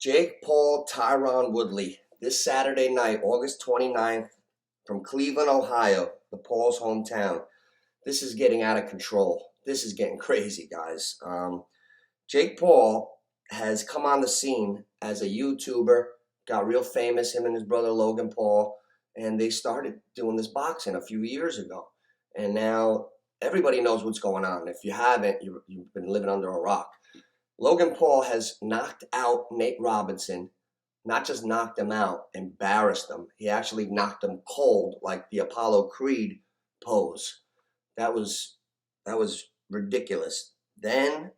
Jake Paul, Tyron Woodley, this Saturday night, August 29th, from Cleveland, Ohio, the Paul's hometown. This is getting out of control. This is getting crazy, guys. Jake Paul has come on the scene as a YouTuber, got real famous, him and his brother Logan Paul, and they started doing this boxing a few years ago. And now everybody knows what's going on. If you haven't, you've been living under a rock. Logan Paul has knocked out Nate Robinson, not just knocked him out, embarrassed him. He actually knocked him cold, like the Apollo Creed pose. That was ridiculous. Then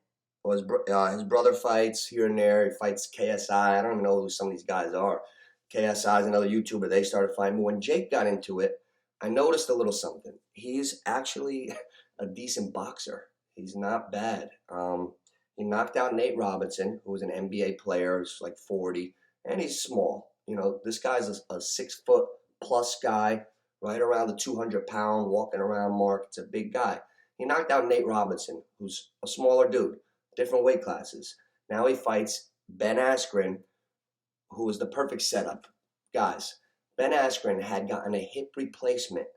his brother fights here and there. He fights KSI. I don't even know who some of these guys are. KSI is another YouTuber. They started fighting. But when Jake got into it, I noticed a little something. He's actually a decent boxer. He's not bad. He knocked out Nate Robinson, who was an NBA player, who's like 40, and he's small. You know, this guy's a 6 foot plus guy, right around the 200-pound walking around mark. It's a big guy. He knocked out Nate Robinson, who's a smaller dude, different weight classes. Now he fights Ben Askren, who is the perfect setup. Guys, Ben Askren had gotten a hip replacement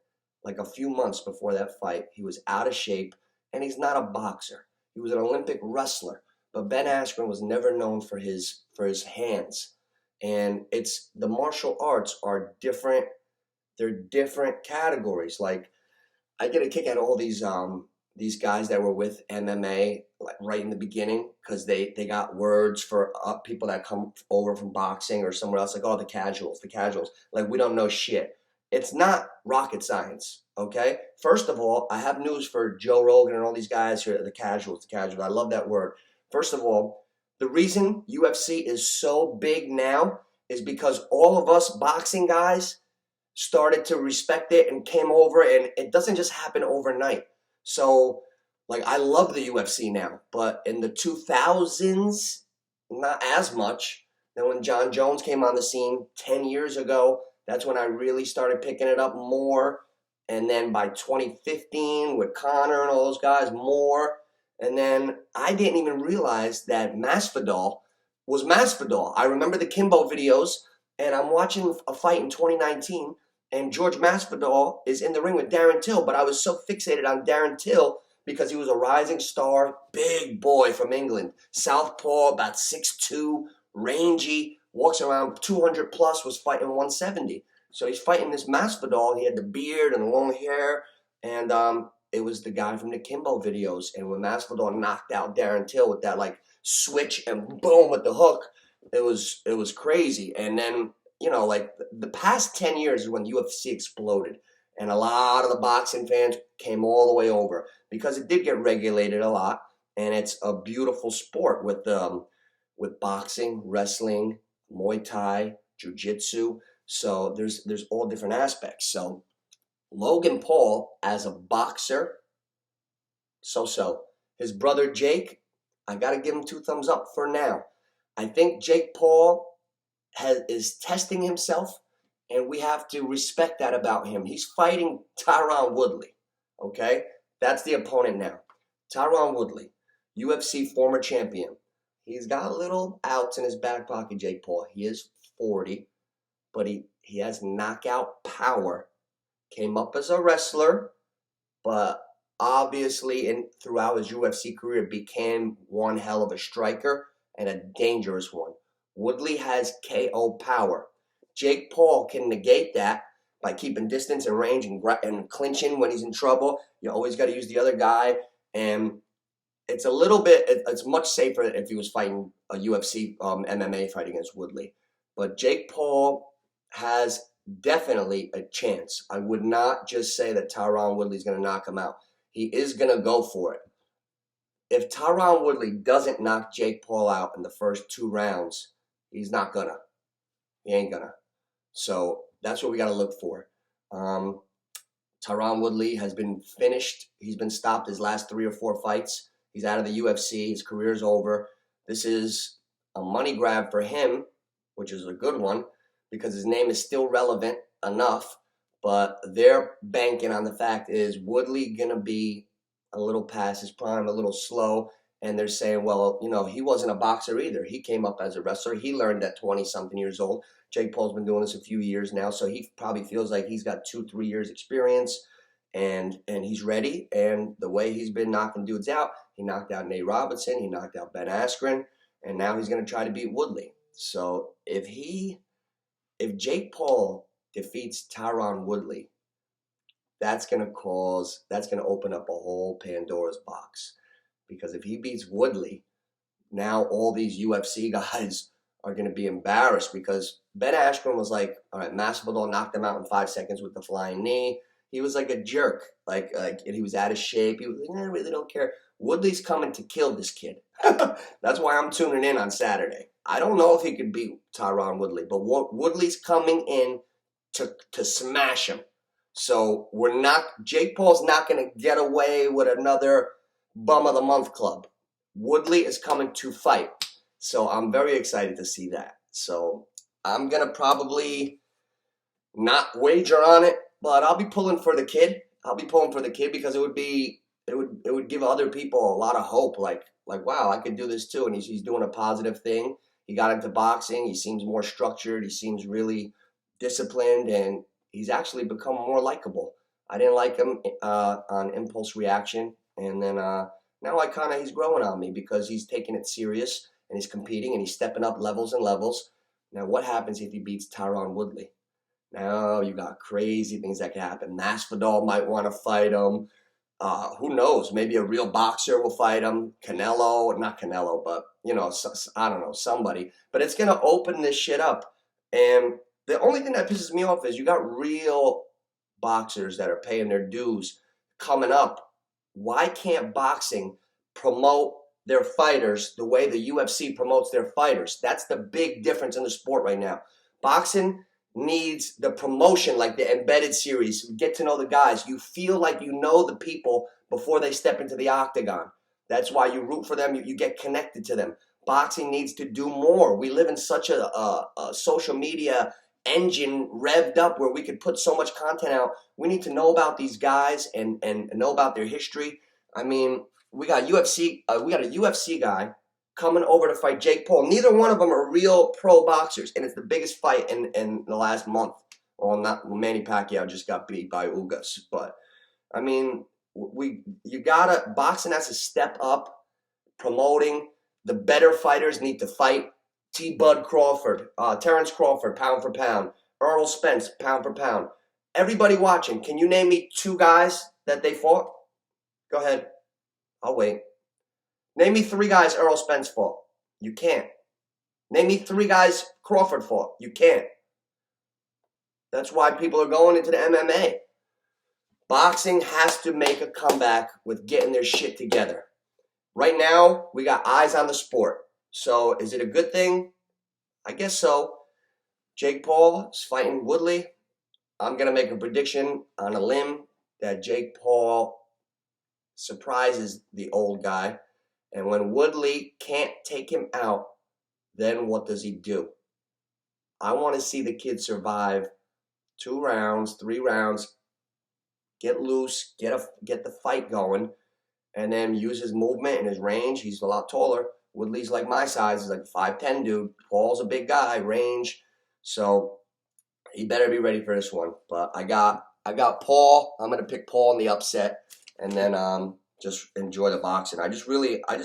like a few months before that fight. He was out of shape, and he's not a boxer. He was an Olympic wrestler, but Ben Askren was never known for his hands. And it's the martial arts are different. They're different categories. Like, I get a kick at all these guys that were with MMA like right in the beginning, because they got words for people that come over from boxing or somewhere else, like, oh, the casuals. Like, we don't know shit. It's not rocket science, okay? First of all, I have news for Joe Rogan and all these guys here, the casuals. I love that word. First of all, the reason UFC is so big now is because all of us boxing guys started to respect it and came over, and it doesn't just happen overnight. So, like, I love the UFC now, but in the 2000s, not as much. Then when Jon Jones came on the scene 10 years ago, that's when I really started picking it up more. And then by 2015 with Conor and all those guys, more. And then I didn't even realize that Masvidal was Masvidal. I remember the Kimbo videos, and I'm watching a fight in 2019, and George Masvidal is in the ring with Darren Till, but I was so fixated on Darren Till because he was a rising star, big boy from England, southpaw, about 6'2", rangy, walks around 200 plus, was fighting 170. So he's fighting this Masvidal. He had the beard and the long hair, and it was the guy from the Kimbo videos. And when Masvidal knocked out Darren Till with that like switch and boom with the hook, it was crazy. And then, you know, like the past 10 years is when UFC exploded, and a lot of the boxing fans came all the way over because it did get regulated a lot, and it's a beautiful sport with boxing, wrestling, Muay Thai, Jiu-Jitsu. So there's all different aspects. So Logan Paul as a boxer, so. His brother Jake, I got to give him 2 thumbs up for now. I think Jake Paul is testing himself, and we have to respect that about him. He's fighting Tyron Woodley, okay? That's the opponent now. Tyron Woodley, UFC former champion. He's got little outs in his back pocket, Jake Paul. He is 40, but he has knockout power. Came up as a wrestler, but obviously throughout his UFC career became one hell of a striker and a dangerous one. Woodley has KO power. Jake Paul can negate that by keeping distance and range and clinching when he's in trouble. You always got to use the other guy, and it's much safer if he was fighting a UFC MMA fight against Woodley. But Jake Paul has definitely a chance. I would not just say that Tyron Woodley's going to knock him out. He is going to go for it. If Tyron Woodley doesn't knock Jake Paul out in the first 2 rounds, he's not gonna. He ain't gonna. So that's what we got to look for. Tyron Woodley has been finished. He's been stopped his last 3 or 4 fights. He's out of the UFC. His career's over. This is a money grab for him, which is a good one because his name is still relevant enough. But they're banking on the fact is Woodley going to be a little past his prime, a little slow, And they're saying, well, you know, he wasn't a boxer either. He came up as a wrestler. He learned at 20-something years old. Jake Paul's been doing this a few years now, so he probably feels like he's got 2-3 years experience, and he's ready. And the way he's been knocking dudes out, he knocked out Nate Robinson, he knocked out Ben Askren, and now he's going to try to beat Woodley. So if Jake Paul defeats Tyron Woodley, that's going to open up a whole Pandora's box. Because if he beats Woodley, now all these UFC guys are going to be embarrassed, because Ben Askren was like, all right, Masvidal knocked him out in 5 seconds with the flying knee. He was like a jerk. Like he was out of shape. He was like, I really don't care. Woodley's coming to kill this kid. That's why I'm tuning in on Saturday. I don't know if he could beat Tyron Woodley, but Woodley's coming in to smash him. So Jake Paul's not going to get away with another Bum of the Month club. Woodley is coming to fight. So I'm very excited to see that. So I'm going to probably not wager on it, but I'll be pulling for the kid. Because it would give other people a lot of hope. Like wow, I could do this too. And he's doing a positive thing. He got into boxing. He seems more structured. He seems really disciplined, and he's actually become more likable. I didn't like him on Impulse Reaction, and then now he's growing on me, because he's taking it serious, and he's competing, and he's stepping up levels and levels. Now, what happens if he beats Tyron Woodley? Now you got crazy things that can happen. Masvidal might want to fight him. Who knows? Maybe a real boxer will fight him. Not Canelo, but, you know, I don't know, somebody. But it's going to open this shit up. And the only thing that pisses me off is you got real boxers that are paying their dues coming up. Why can't boxing promote their fighters the way the UFC promotes their fighters? That's the big difference in the sport right now. Boxing needs the promotion, like the Embedded series. Get to know the guys. You feel like you know the people before they step into the octagon. That's why you root for them. You get connected to them. Boxing needs to do more. We live in such a social media engine revved up where we could put so much content out. We need to know about these guys and know about their history. I mean, we got a UFC guy coming over to fight Jake Paul. Neither one of them are real pro boxers, and it's the biggest fight in the last month. Well, Manny Pacquiao just got beat by Ugas, but I mean, boxing has to step up, promoting. The better fighters need to fight. Bud Crawford, Terrence Crawford, pound for pound. Errol Spence, pound for pound. Everybody watching, can you name me 2 guys that they fought? Go ahead. I'll wait. Name me 3 guys Errol Spence fought. You can't. Name me 3 guys Crawford fought. You can't. That's why people are going into the MMA. Boxing has to make a comeback with getting their shit together. Right now, we got eyes on the sport. So is it a good thing? I guess so. Jake Paul is fighting Woodley. I'm going to make a prediction on a limb that Jake Paul surprises the old guy. And when Woodley can't take him out, then what does he do? I want to see the kid survive 2 rounds, 3 rounds, get loose, get the fight going, and then use his movement and his range. He's a lot taller. Woodley's like my size. He's like a 5'10" dude. Paul's a big guy, range. So he better be ready for this one. But I got Paul. I'm going to pick Paul in the upset, and then just enjoy the boxing. I just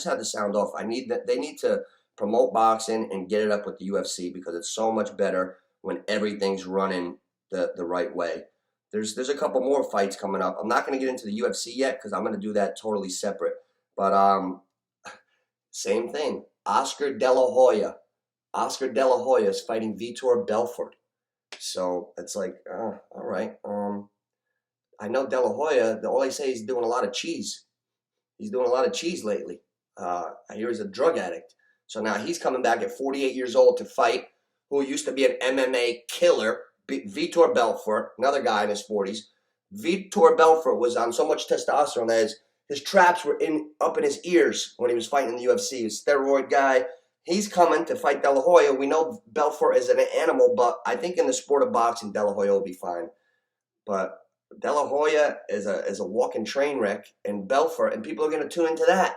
had to sound off. They need to promote boxing and get it up with the UFC, because it's so much better when everything's running the right way. There's a couple more fights coming up. I'm not going to get into the UFC yet, because I'm going to do that totally separate. But same thing. Oscar De La Hoya. Oscar De La Hoya is fighting Vitor Belfort. So it's like, all right. I know De La Hoya, all they say he's doing a lot of cheese. He's doing a lot of cheese lately. I hear he's a drug addict. So now he's coming back at 48 years old to fight who used to be an MMA killer, Vitor Belfort, another guy in his 40s. Vitor Belfort was on so much testosterone that his traps were up in his ears when he was fighting in the UFC. He's a steroid guy. He's coming to fight De La Hoya. We know Belfort is an animal, but I think in the sport of boxing, De La Hoya will be fine. But De La Hoya is a walking train wreck, and Belfort, and people are going to tune into that.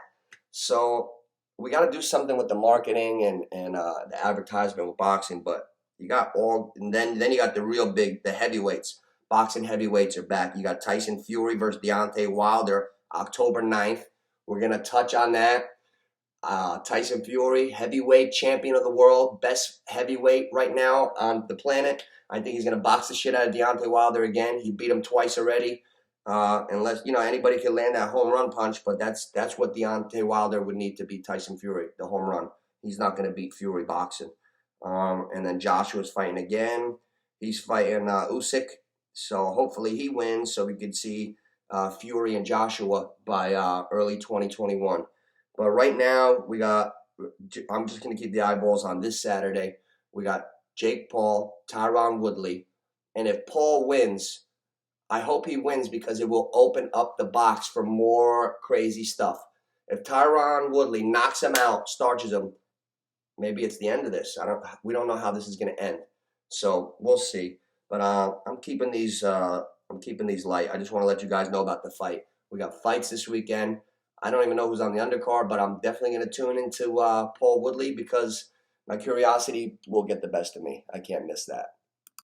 So we got to do something with the marketing and the advertisement with boxing. But you got and then you got the real big, the heavyweights. Boxing heavyweights are back. You got Tyson Fury versus Deontay Wilder, October 9th. We're going to touch on that. Tyson Fury, heavyweight champion of the world, best heavyweight right now on the planet. I think he's going to box the shit out of Deontay Wilder again. He beat him twice already. Unless, anybody can land that home run punch, but that's what Deontay Wilder would need to beat Tyson Fury, the home run. He's not going to beat Fury boxing. And then Joshua's fighting again. He's fighting Usyk, so hopefully he wins so we could see Fury and Joshua by early 2021. But right now, I'm just going to keep the eyeballs on this Saturday. We got Jake Paul, Tyron Woodley. And if Paul wins, I hope he wins because it will open up the box for more crazy stuff. If Tyron Woodley knocks him out, starches him, maybe it's the end of this. We don't know how this is going to end. So we'll see. But I'm keeping these light. I just want to let you guys know about the fight. We got fights this weekend. I don't even know who's on the undercard, but I'm definitely going to tune into Paul Woodley because my curiosity will get the best of me. I can't miss that.